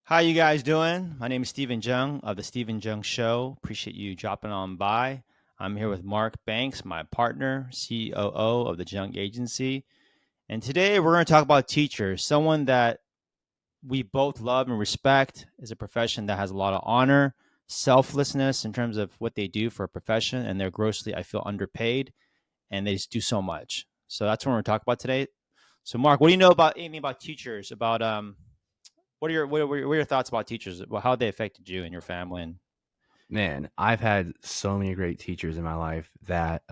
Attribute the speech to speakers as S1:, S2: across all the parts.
S1: How you guys doing? My name is Stephen Jeung of the Stephen Jeung Show. Appreciate you dropping on by. I'm here with Mark Banks, my partner, COO of the Jeung Agency. And today we're going to talk about teachers, someone that we both love and respect. Is a profession that has a lot of honor, selflessness in terms of what they do for a profession, and they're grossly, I feel, underpaid, and they just do so much. So that's what we're going to talk about today. So, Mark, what do you know about anything about teachers? About what are your thoughts about teachers? Well, how they affected you and your family? And
S2: Man, I've had so many great teachers in my life that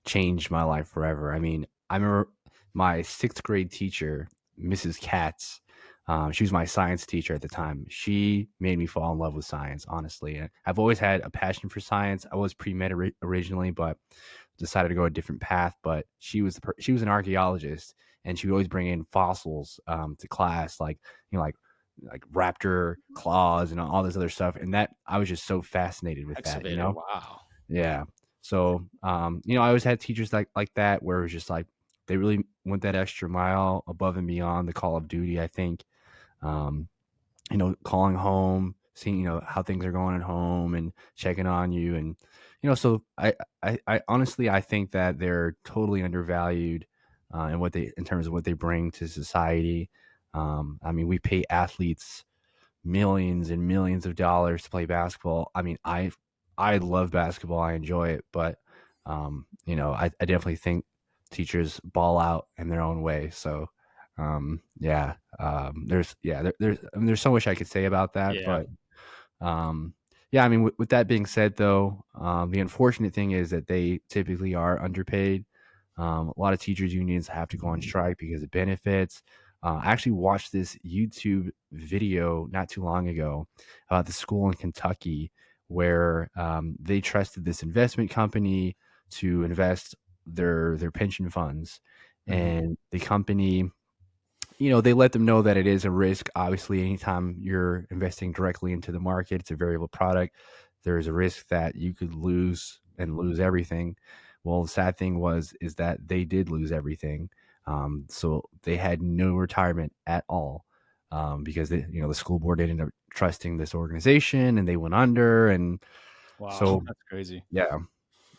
S2: changed my life forever. I mean, I remember my sixth grade teacher, Mrs. Katz. She was my science teacher at the time. She made me fall in love with science, honestly. And I've always had a passion for science. I was pre-med originally, but decided to go a different path. But she was an archaeologist, and she would always bring in fossils to class, like like raptor claws and all this other stuff. And that I was just so fascinated with that,
S1: excavator, wow.
S2: Yeah. So, I always had teachers like that where it was just like they really went that extra mile above and beyond the call of duty. I think, um, calling home, seeing how things are going at home, and checking on you, and so I honestly I think that they're totally undervalued in terms of what they bring to society. I mean, we pay athletes millions and millions of dollars to play basketball. I mean, I love basketball. I enjoy it, but I definitely think teachers ball out in their own way. So, there's so much I could say about that,
S1: Yeah,
S2: but yeah, I mean, with that being said, though, the unfortunate thing is that they typically are underpaid. A lot of teachers unions have to go on strike because of benefits. I actually watched this YouTube video not too long ago about the school in Kentucky where they trusted this investment company to invest their pension funds,
S1: hmm,
S2: and the company, they let them know that it is a risk. Obviously, anytime you're investing directly into the market, it's a variable product. There's a risk that you could lose and lose everything. Well, the sad thing is that they did lose everything. So they had no retirement at all because the school board ended up trusting this organization and they went under. And
S1: wow,
S2: so,
S1: that's crazy.
S2: yeah,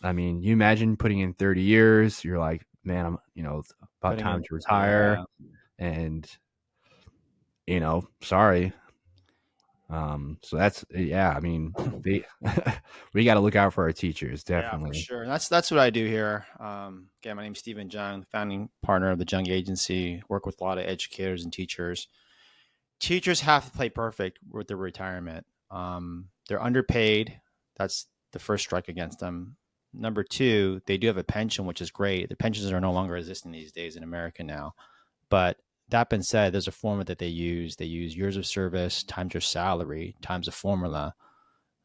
S2: I mean, you imagine putting in 30 years, you're like, man, it's about
S1: Putting
S2: time
S1: in,
S2: to retire.
S1: yeah,
S2: And sorry. So yeah, I mean, they we got to look out for our teachers,
S1: yeah, for
S2: definitely.
S1: sure. And that's what I do here. Again, my name's Stephen Jeung, founding partner of the Jeung Agency. Work with a lot of educators and teachers. Teachers have to play perfect with their retirement. They're underpaid. That's the first strike against them. Number two, they do have a pension, which is great. The pensions are no longer existing these days in America now. But that being said, there's a formula that they use. They use years of service times your salary times a formula.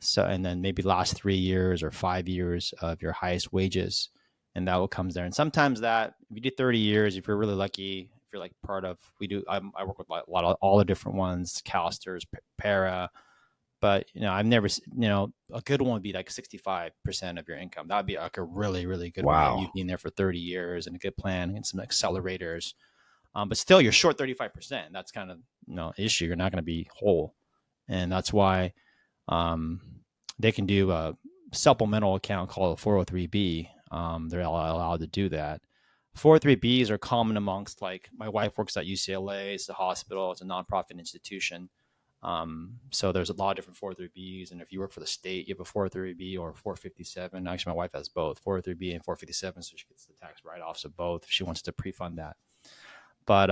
S1: So, and then maybe last 3 years or 5 years of your highest wages, and that will comes there. And sometimes that if you do 30 years, if you're really lucky, if you're like part of, I work with a lot of all the different ones, Calsters, Para, but I've never, a good one would be like 65% of your income. That would be like a really, really good one.
S2: Wow.
S1: You've been there for 30 years and a good plan and some accelerators. But still, you're short 35%. That's kind of issue. You're not going to be whole, and that's why um, they can do a supplemental account called a 403b. They're allowed to do that. 403bs are common amongst, like, my wife works at UCLA. It's a hospital. It's a nonprofit institution. So there's a lot of different 403bs, and if you work for the state, you have a 403b or a 457. Actually, my wife has both 403b and 457, so she gets the tax write-offs of both if she wants to pre-fund that. But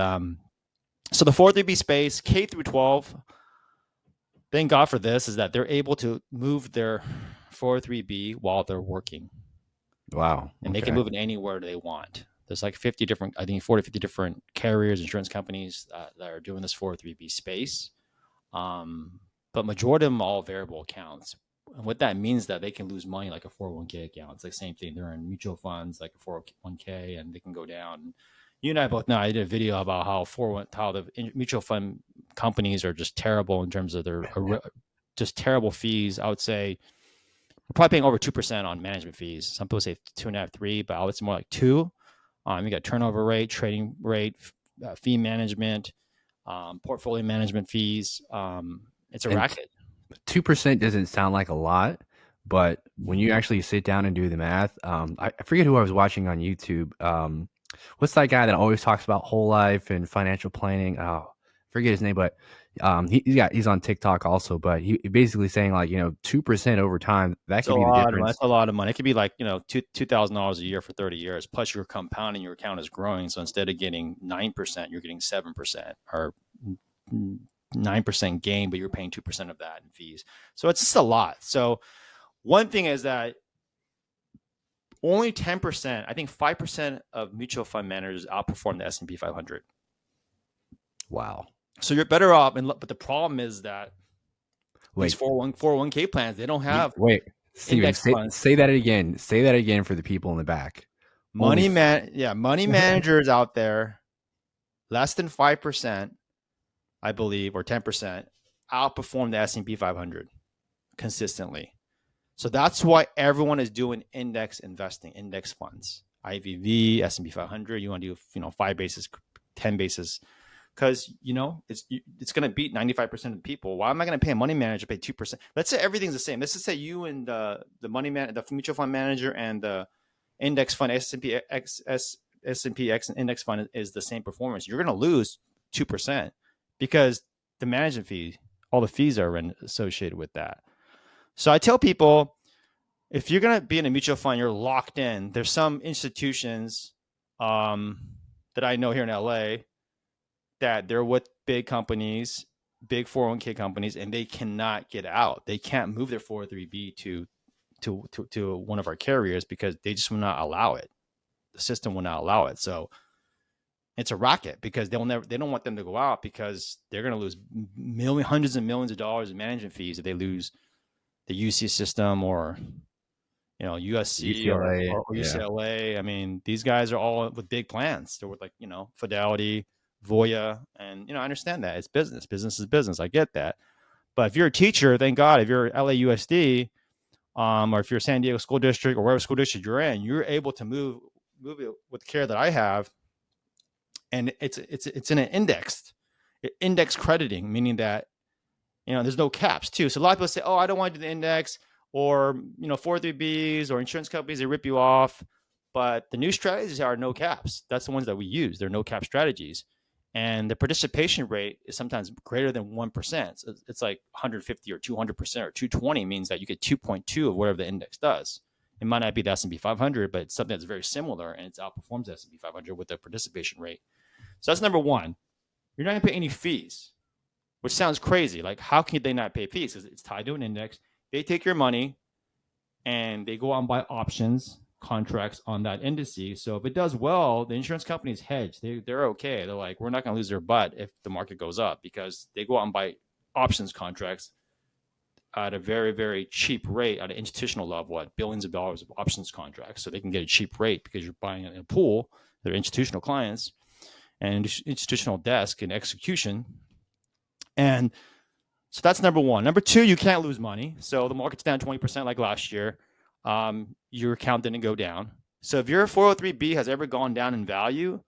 S1: so the 403b space, K through 12, thank God for this, is that they're able to move their 403b while they're working,
S2: Wow.
S1: and they can
S2: Okay.
S1: move it anywhere they want. There's like 50 different, I think 40, 50 different carriers, insurance companies that are doing this 403b space. Um, but majority of them are all variable accounts. And what that means is that they can lose money like a 401k account. It's like the same thing. They're in mutual funds like a 401k, and they can go down. You and I both know. I did a video about how the mutual fund companies are just terrible in terms of their just terrible fees. I would say we're probably paying over 2% on management fees. Some people say 2.5, 3, but I would say more like 2. You got turnover rate, trading rate, fee management. portfolio management fees. It's a
S2: And
S1: racket.
S2: 2% doesn't sound like a lot, but when you actually sit down and do the math, I forget who I was watching on YouTube. What's that guy that always talks about whole life and financial planning? Oh, forget his name, but he's on TikTok also. But he basically saying like 2% over time that
S1: It's a
S2: could be the
S1: lot of money.
S2: difference.
S1: It's a lot of money. It could be like $2,000 a year for 30 years. Plus, you're compounding. Your account is growing. So instead of getting 9%, you're getting 7% or 9% gain, but you're paying 2% of that in fees. So it's just a lot. So one thing is that only 10%, I think 5% of mutual fund managers outperform the S&P 500.
S2: Wow.
S1: So you're better off. But the problem is that these
S2: Wait,
S1: 401k plans, they don't have
S2: wait, Steven,
S1: index
S2: say,
S1: funds.
S2: say that again. Say that again for the people in the back.
S1: Money managers out there, less than 5%, I believe, or 10%, outperform the S&P 500 consistently. So that's why everyone is doing index investing, index funds, IVV, S&P 500. You want to do 5 basis, 10 basis, because it's going to beat 95% of the people. Why am I going to pay a money manager pay 2%? Let's say everything's the same. Let's just say you and the mutual fund manager and the index fund S&P X index fund is the same performance. You're going to lose 2% because the management fee, all the fees are associated with that. So I tell people, if you're going to be in a mutual fund, you're locked in. There's some institutions that I know here in LA that they're with big companies, big 401k companies, and they cannot get out. They can't move their 403b to one of our carriers because they just will not allow it. The system will not allow it. So it's a racket because they don't want them to go out because they're going to lose hundreds of millions of dollars in management fees if they lose the UC system or USC
S2: UCLA,
S1: or UCLA. I mean, these guys are all with big plans. They're with Fidelity, Voya, and I understand that it's business. Business is business. I get that. But if you're a teacher, thank God, if you're LAUSD, or if you're San Diego School District or whatever school district you're in, you're able to move it with care that I have, and it's in an index crediting, meaning that there's no caps too. So a lot of people say, oh, I don't want to do the index, or 403bs or insurance companies, they rip you off. But the new strategies are no caps. That's the ones that we use. They're no cap strategies. And the participation rate is sometimes greater than 1%. So it's like 150 or 200% or 220 means that you get 2.2 of whatever the index does. It might not be the S&P 500, but it's something that's very similar, and it outperforms the S&P 500 with the participation rate. So that's number one. You're not going to pay any fees, which sounds crazy. Like, how can they not pay fees? Because it's tied to an index. They take your money and they go out and buy options contracts on that indice. So if it does well, the insurance companies hedge. They're okay. They're like, we're not going to lose their butt if the market goes up, because they go out and buy options contracts at a very, very cheap rate at an institutional level, at billions of dollars of options contracts. So they can get a cheap rate because you're buying it in a pool. They're institutional clients and institutional desk and execution. And so that's number one. Number two, you can't lose money. So the market's down 20% like last year. Your account didn't go down. So if your 403b has ever gone down in value,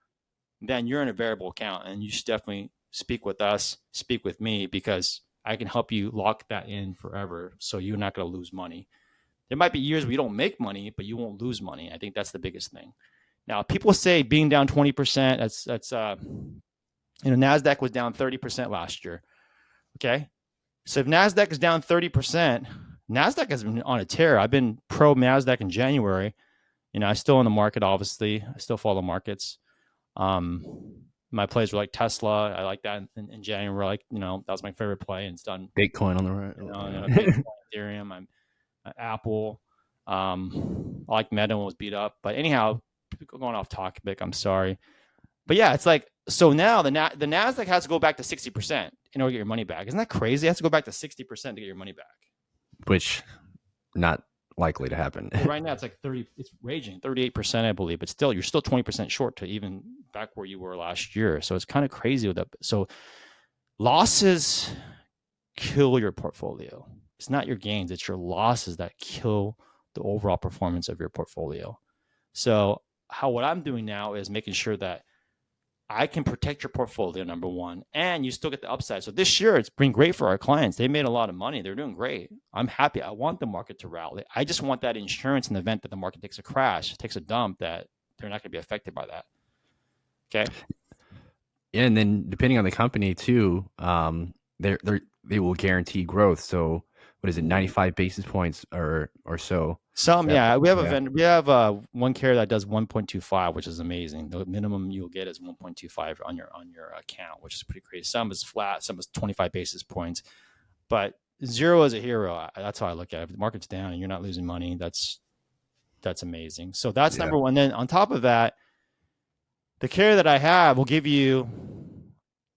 S1: then you're in a variable account, and you should definitely speak with us, speak with me, because I can help you lock that in forever. So you're not going to lose money. There might be years where you don't make money, but you won't lose money. I think that's the biggest thing. Now, people say being down 20%, that's NASDAQ was down 30% last year. Okay. So if NASDAQ is down 30%, NASDAQ has been on a tear. I've been pro NASDAQ in January. I'm still in the market, obviously. I still follow markets. My plays were like Tesla. I like that in January. Like, that was my favorite play, and it's done.
S2: Bitcoin on the right.
S1: Bitcoin, Ethereum, I'm Apple. I like Meta was beat up. But anyhow, going off topic, I'm sorry. But yeah, it's like, so now the NASDAQ has to go back to 60% in order to get your money back. Isn't that crazy? It has to go back to 60% to get your money back.
S2: Which, not likely to happen.
S1: Well, right now it's like 30, it's raging 38%, I believe, but still, you're still 20% short to even back where you were last year. So it's kind of crazy with that. So losses kill your portfolio. It's not your gains, it's your losses that kill the overall performance of your portfolio. So what I'm doing now is making sure that I can protect your portfolio, number one, and you still get the upside. So this year, it's been great for our clients. They made a lot of money. They're doing great. I'm happy. I want the market to rally. I just want that insurance in the event that the market takes a crash, takes a dump, that they're not going to be affected by that. Okay.
S2: And then depending on the company too, they will guarantee growth. So what is it, 95 basis points or so?
S1: Some,
S2: That
S1: yeah, we have a
S2: yeah.
S1: vendor. We have one carrier that does 1.25, which is amazing. The minimum you'll get is 1.25 on your account, which is pretty crazy. Some is flat, some is 25 basis points, but zero is a hero. That's how I look at it. If the market's down and you're not losing money, that's amazing. So that's
S2: Yeah.
S1: number one. Then on top of that, the carrier that I have will give you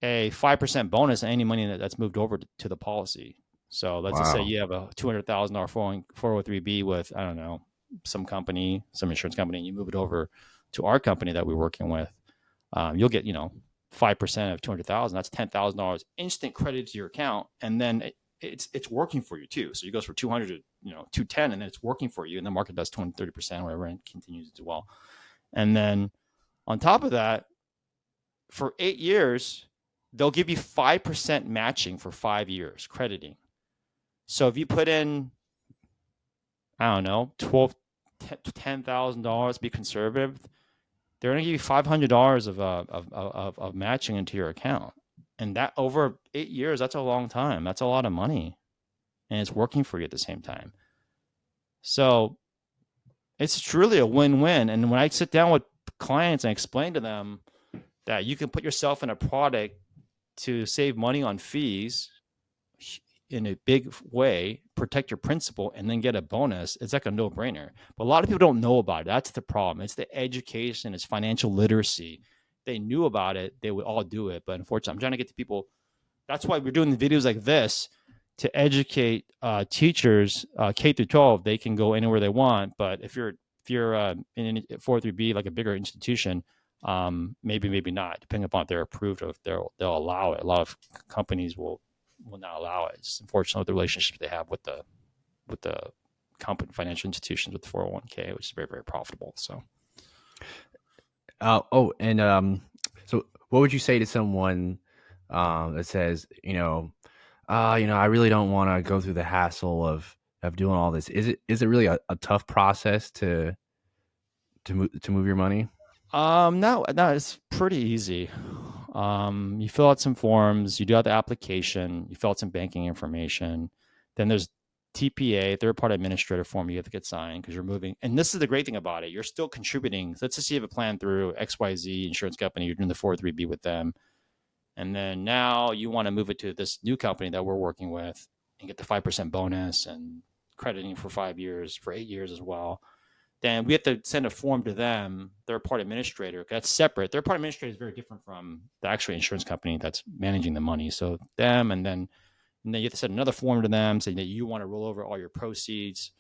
S1: a 5% bonus on any money that's moved over to the policy. So let's just say
S2: Wow.
S1: you have a $200,000 403b with, I don't know, some company, some insurance company, and you move it over to our company that we're working with. You'll get, 5% of 200,000. That's $10,000 instant credit to your account, and then it's working for you too. So it goes for 200 to 210, and then it's working for you, and the market does 20, 30%, whatever, and continues as well. And then on top of that, for 8 years, they'll give you 5% matching for 5 years crediting. So if you put in, I don't know, $10,000, be conservative, they're going to give you $500 of matching into your account. And that over 8 years, that's a long time. That's a lot of money. And it's working for you at the same time. So it's truly a win-win. And when I sit down with clients and explain to them that you can put yourself in a product to save money on fees in a big way, protect your principal, and then get a bonus, it's like a no-brainer. But a lot of people don't know about it. That's the problem. It's the education, it's financial literacy. If they knew about it, they would all do it. But unfortunately, I'm trying to get to people. That's why we're doing the videos like this to educate teachers, K through 12. They can go anywhere they want. But if you're in a 403B, like a bigger institution, maybe not, depending upon if they're approved or if they'll allow it. A lot of companies will not allow it. It's unfortunate the relationships they have with the company, financial institutions with the 401k, which is very, very profitable. So,
S2: So what would you say to someone that says, I really don't want to go through the hassle of doing all this? Is it really a tough process to move your money?
S1: no, it's pretty easy. You fill out some forms, you do out the application, you fill out some banking information. Then there's TPA, third party administrator form you have to get signed because you're moving. And this is the great thing about it. You're still contributing. So let's just say you have a plan through XYZ insurance company, you're doing the 403B with them. And then now you want to move it to this new company that we're working with and get the 5% bonus and crediting for 5 years, for 8 years as well. Then we have to send a form to them, third party administrator. That's separate. Third party administrator is very different from the actual insurance company that's managing the money. So them, and then you have to send another form to them saying that you want to roll over all your proceeds,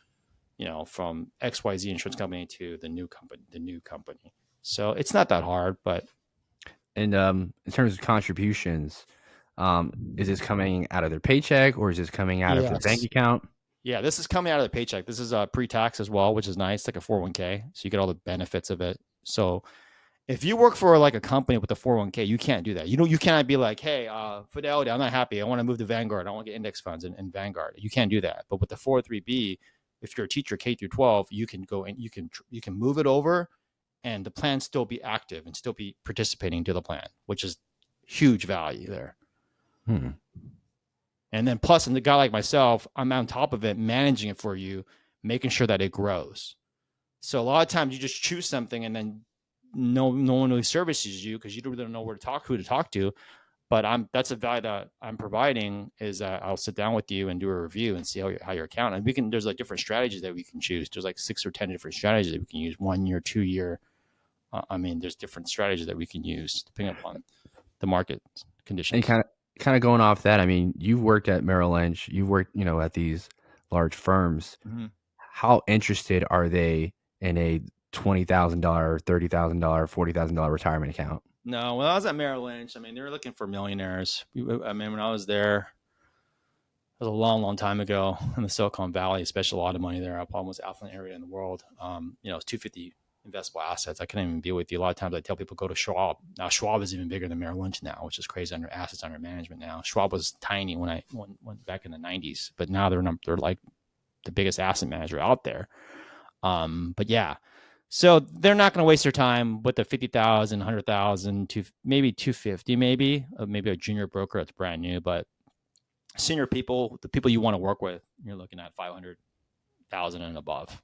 S1: from XYZ insurance company to the new company. So it's not that hard, but
S2: And in terms of contributions, is this coming out of their paycheck or is this coming out of their bank
S1: yes.
S2: account?
S1: Yeah, this is coming out of the paycheck. This is pre-tax as well, which is nice. It's like a 401k, so you get all the benefits of it. So if you work for like a company with a 401k, you can't do that. You cannot be like, hey, Fidelity, I'm not happy. I want to move to Vanguard. I want to get index funds in Vanguard. You can't do that. But with the 403b, if you're a teacher K through 12, you can go and you can move it over, and the plan still be active and still be participating to the plan, which is huge value there.
S2: Hmm.
S1: And then plus, and the guy like myself, I'm on top of it, managing it for you, making sure that it grows. So a lot of times you just choose something and then no one really services you because you don't really know who to talk to. But that's a value that I'm providing is that I'll sit down with you and do a review and see how your account. And there's like different strategies that we can choose. There's like 6 or 10 different strategies that we can use, 1 year, 2 year. There's different strategies that we can use depending upon the market
S2: And
S1: conditions.
S2: kind of going off that, I mean, you've worked at Merrill Lynch, you've worked, at these large firms.
S1: Mm-hmm.
S2: How interested are they in a $20,000, $30,000, $40,000 retirement account?
S1: No, when I was at Merrill Lynch, they were looking for millionaires. When I was there, it was a long, long time ago in the Silicon Valley, especially a lot of money there. Probably most affluent area in the world. It's 250 investable assets. I couldn't even be with you. A lot of times I tell people go to Schwab. Now Schwab is even bigger than Merrill Lynch now, which is crazy under assets under management now. Schwab was tiny when I went back in the 90s, but now they're like the biggest asset manager out there. But yeah, so they're not going to waste their time with the 50,000, 100,000 to maybe 250, maybe a junior broker that's brand new, but senior people, the people you want to work with, you're looking at 500,000 and above.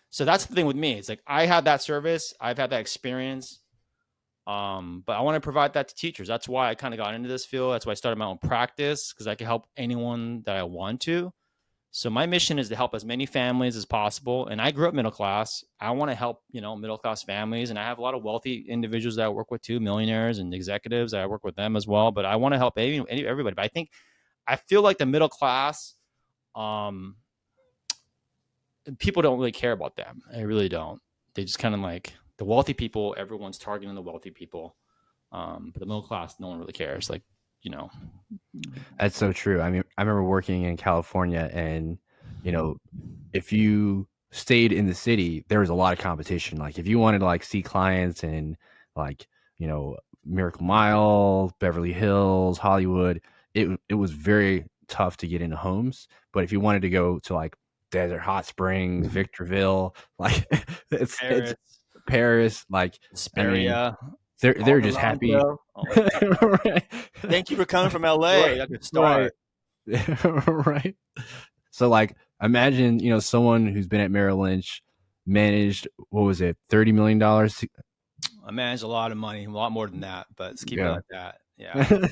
S1: So that's the thing with me. It's like I had that service, I've had that experience, but I want to provide that to teachers. That's why I kind of got into this field. That's why I started my own practice, because I can help anyone that I want to. So my mission is to help as many families as possible. And I grew up middle class. I want to help, middle class families. And I have a lot of wealthy individuals that I work with too, millionaires and executives. I work with them as well. But I want to help everybody. But I feel like the middle class, people don't really care about them. They really don't. They just kind of like the wealthy people. Everyone's targeting the wealthy people. But the middle class, no one really cares. Like,
S2: That's so true. I mean, I remember working in California, and if you stayed in the city, there was a lot of competition. Like if you wanted to like see clients in like Miracle Mile, Beverly Hills, Hollywood, it was very tough to get into homes. But if you wanted to go to like Desert Hot Springs, Victorville, like it's
S1: Paris,
S2: Paris, like I mean,
S1: Hesperia,
S2: they're just happy.
S1: Orlando. Oh my God.
S2: Right.
S1: Thank you for coming from LA. That's a good
S2: Right.
S1: start.
S2: Right. So like imagine, someone who's been at Merrill Lynch managed, what was it, $30 million?
S1: I manage a lot of money, a lot more than that, but let's keep it
S2: Yeah.
S1: like that. Yeah.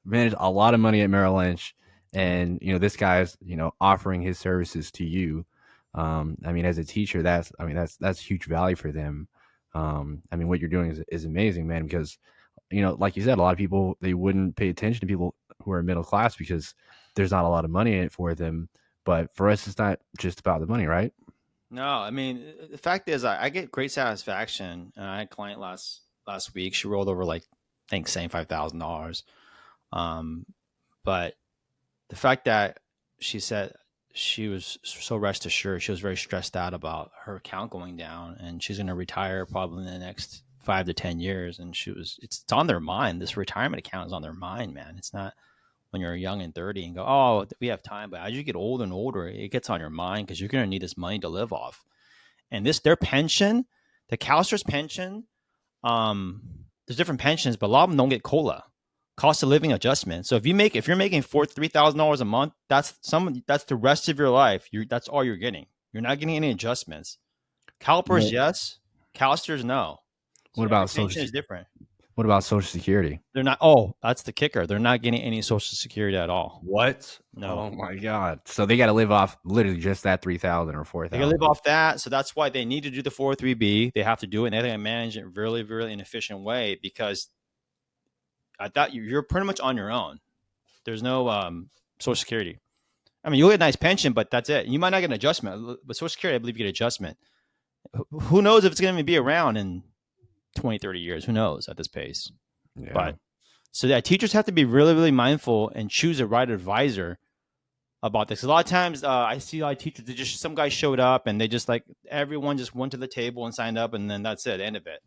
S2: Managed a lot of money at Merrill Lynch. And, this guy's, offering his services to you. I mean, as a teacher, that's huge value for them. I mean, what you're doing is amazing, man, because, like you said, a lot of people, they wouldn't pay attention to people who are middle class because there's not a lot of money in it for them. But for us, it's not just about the money, right?
S1: No, I mean, the fact is, I get great satisfaction. I had a client last week. She rolled over like, I think, $75,000. But the fact that she said she was so rest assured, she was very stressed out about her account going down, and she's going to retire probably in the next 5 to 10 years. And it's on their mind. This retirement account is on their mind, man. It's not when you're young and 30 and go, oh, we have time. But as you get older and older, it gets on your mind because you're going to need this money to live off. And their pension, the CalSTRS pension, there's different pensions, but a lot of them don't get COLA, cost of living adjustment. So if you're making $3,000 a month, that's the rest of your life. That's all you're getting. You're not getting any adjustments. CalPERS, yes. CalSTRS, no. So
S2: What about
S1: every pension is different.
S2: What about Social Security?
S1: They're not. Oh, that's the kicker. They're not getting any Social Security at all.
S2: What?
S1: No.
S2: Oh my God! So they got to live off literally just that 3,000 or 4,000.
S1: They got to live off that. So that's why they need to do the 403B. They have to do it, and they have to manage it in a really, really inefficient way because I thought you're pretty much on your own. There's no Social Security. I mean, you'll get a nice pension, but that's it. You might not get an adjustment, but Social Security, I believe you get adjustment. Who knows if it's going to be around in 20, 30 years? Who knows at this pace?
S2: Yeah.
S1: But so that teachers have to be really, really mindful and choose a right advisor about this. A lot of times I see a lot of teachers, some guy showed up and they just like, everyone just went to the table and signed up and then that's it, end of it.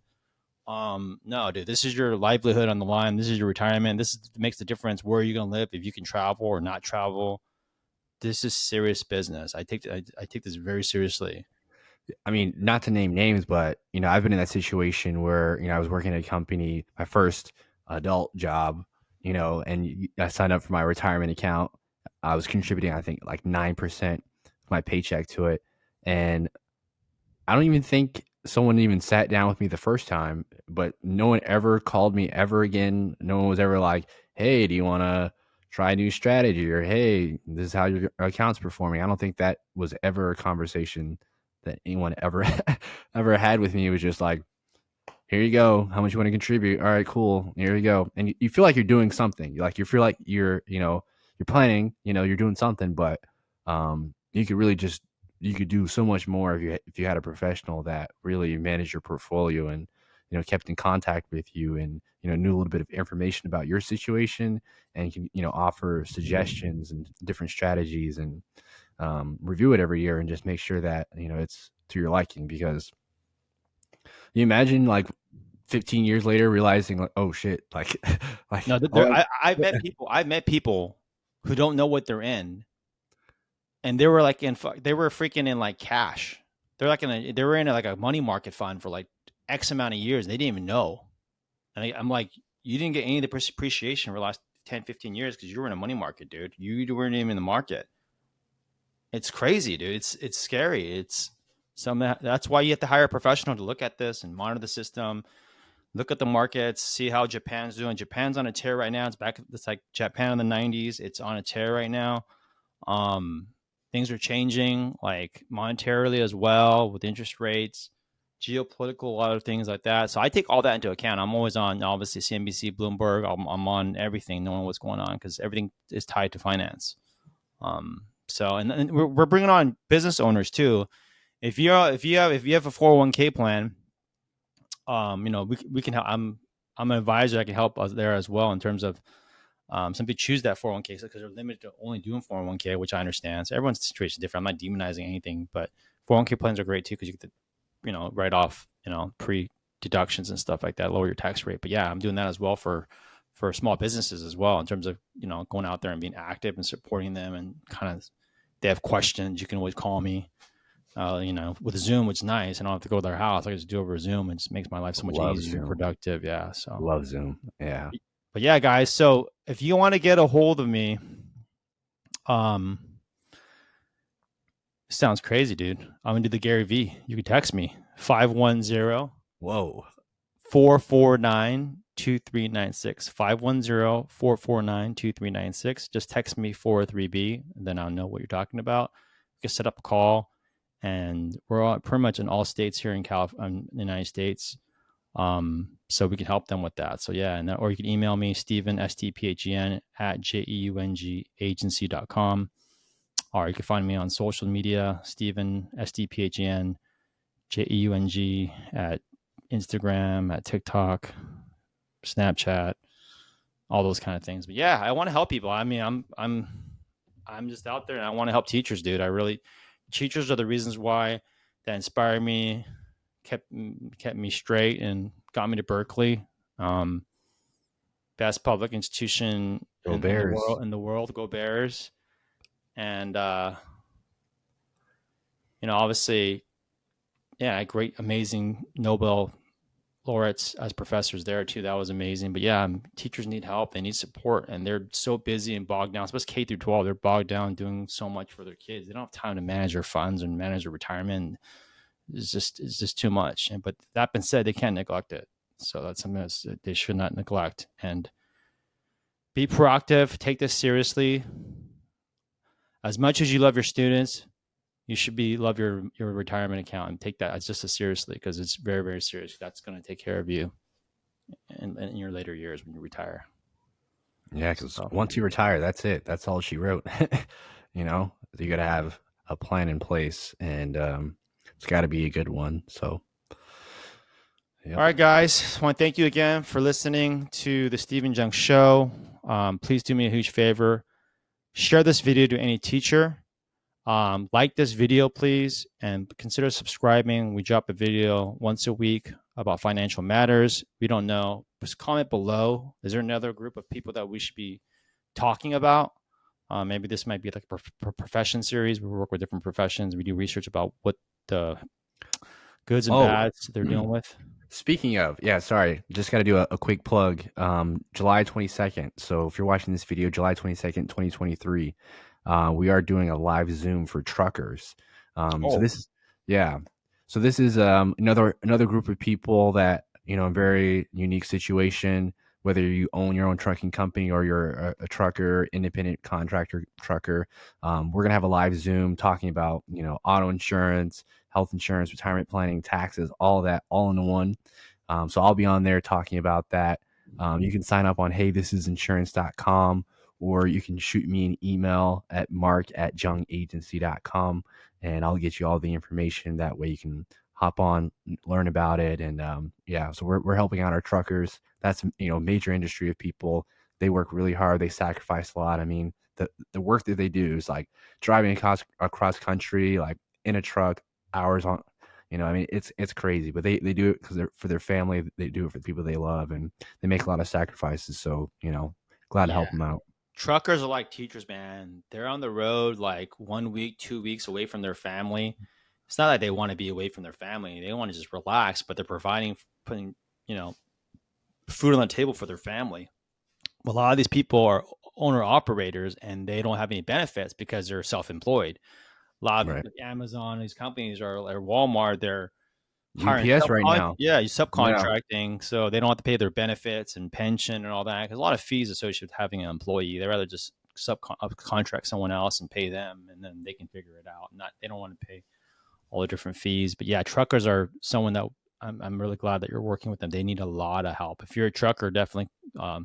S1: No, dude, this is your livelihood on the line. This is your retirement. Makes the difference where you're going to live, if you can travel or not travel. This is serious business. I take this very seriously.
S2: I mean, not to name names, but I've been in that situation where I was working at a company, my first adult job, and I signed up for my retirement account. I was contributing, I think, like 9% of my paycheck to it, and I don't even think someone even sat down with me the first time. But no one ever called me ever again. No one was ever like, "Hey, do you want to try a new strategy?" Or, "Hey, this is how your account's performing." I don't think that was ever a conversation that anyone ever ever had with me. It was just like, here you go, how much you want to contribute, all right, cool, here you go. And you feel like you're doing something, like you feel like you're planning, you're doing something, but you could really just, you could do so much more if you had a professional that really managed your portfolio and kept in contact with you and knew a little bit of information about your situation and can offer suggestions and different strategies and review it every year and just make sure that it's to your liking. Because You imagine like 15 years later realizing like, oh shit, like
S1: No,
S2: like
S1: there,
S2: oh
S1: I've met people. I've met people who don't know what they're in, and they were like they were freaking in like cash. They're like they were in like a money market fund for like X amount of years. They didn't even know. And I'm like, you didn't get any of the appreciation for the last 10, 15 years because you were in a money market, dude. You weren't even in the market. It's crazy, dude. It's scary. It's that's why you have to hire a professional to look at this and monitor the system, look at the markets, see how Japan's doing. Japan's on a tear right now. It's back. It's like Japan in the '90s. It's on a tear right now. Um, Things are changing, like monetarily as well, with interest rates, geopolitical, a lot of things like that. So I take all that into account. I'm always on, obviously, CNBC, Bloomberg. I'm on everything, knowing what's going on because everything is tied to finance. So and we're bringing on business owners too. If you have a 401k plan, we can help. I'm an advisor. I can help us there as well in terms of some people choose that 401k because they're limited to only doing 401k, which I understand. So everyone's situation is different. I'm not demonizing anything, but 401k plans are great too because you get to, write off, pre deductions and stuff like that, lower your tax rate. But yeah, I'm doing that as well for small businesses as well in terms of, going out there and being active and supporting them and kind of, they have questions, you can always call me. With Zoom, it's nice. I don't have to go to their house. I can just do it over Zoom. It just makes my life so much
S2: love
S1: easier and
S2: Zoom.
S1: productive. Yeah. So,
S2: Love Zoom. Yeah.
S1: but yeah, guys. So if you want to get a hold of me, um, sounds crazy, dude. I'm gonna do the Gary V. You can text me 510
S2: Whoa.
S1: 449 2396. 510 449 2396. Just text me 403B, and then I'll know what you're talking about. You can set up a call, and we're all, pretty much in all states here in California, in the United States. So we can help them with that. So yeah, or you can email me, Stephen, STPHEN at JEUNGagency.com. Or you can find me on social media, Stephen, STPHEN, JEUNG at Instagram, at TikTok, Snapchat, all those kind of things. But yeah, I want to help people. I mean, I'm just out there and I want to help teachers, dude. Teachers are the reasons why that inspired me, kept me straight and got me to Berkeley. Best public institution
S2: Go
S1: in the
S2: Bears.
S1: world, go Bears. And obviously, yeah, great, amazing Nobel laureates as professors there too. That was amazing. But yeah, teachers need help. They need support, and they're so busy and bogged down. Especially K through 12, they're bogged down doing so much for their kids. They don't have time to manage their funds and manage their retirement. It's just too much. But that being said, they can't neglect it. So that's something that they should not neglect. And be proactive. Take this seriously. As much as you love your students, you should love your retirement account and take that as just as seriously because it's very, very serious. That's going to take care of you in your later years when you retire.
S2: Yeah, because
S1: So,
S2: once you retire, that's it. That's all she wrote. You got to have a plan in place, and it's got to be a good one. So,
S1: all
S2: yep.
S1: right, guys, I want to thank you again for listening to the Stephen Jeung Show. Please do me a huge favor. Share this video to any teacher. Like this video, please, and consider subscribing. We drop a video once a week about financial matters. We don't know. Just comment below. Is there another group of people that we should be talking about? Maybe this might be like a profession series. We work with different professions. We do research about what the goods and bads they're dealing with.
S2: Speaking of, yeah, sorry, just got to do a quick plug. July 22nd. So if you're watching this video, July 22nd, 2023, we are doing a live Zoom for truckers. So this, yeah, so this is another group of people that a very unique situation. Whether you own your own trucking company or you're a trucker, independent contractor trucker, we're gonna have a live Zoom talking about auto insurance, health insurance, retirement planning, taxes, all of that, all in one. So I'll be on there talking about that. You can sign up on heythisisinsurance.com, or you can shoot me an email at mark@jungagency.com, and I'll get you all the information. That way you can hop on, learn about it. And yeah, so we're helping out our truckers. That's major industry of people. They work really hard. They sacrifice a lot. I mean, the work that they do is like driving across country, like in a truck, hours on, You know, I mean, it's crazy, but they do it because they're for their family. They do it for the people they love, and they make a lot of sacrifices. So, you know, glad to
S1: Yeah.
S2: help them out.
S1: Truckers are like teachers, man. They're on the road like 1 week, 2 weeks away from their family. It's not like they want to be away from their family. They want to just relax, but they're providing, putting, you know, food on the table for their family. A lot of these people are owner operators and they don't have any benefits because they're self-employed. A lot of
S2: Right.
S1: like Amazon, these companies are, or Walmart, they're hiring
S2: UPS right now.
S1: yeah, you
S2: Yeah.
S1: subcontracting, so they don't have to pay their benefits and pension and all that. There's a lot of fees associated with having an employee. They rather just subcontract someone else and pay them, and then they can figure it out. Not they don't want to pay all the different fees. But yeah, truckers are someone that I'm really glad that you're working with them. They need a lot of help. If you're a trucker, definitely go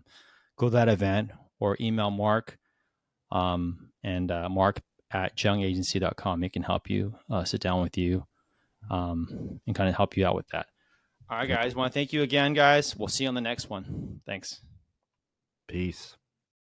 S1: to that event or email Mark and Mark at jungagency.com. He can help you sit down with you and kind of help you out with that. All right,
S2: Yep.
S1: guys. Want to thank you again, guys. We'll see you on the next one. Thanks.
S2: Peace.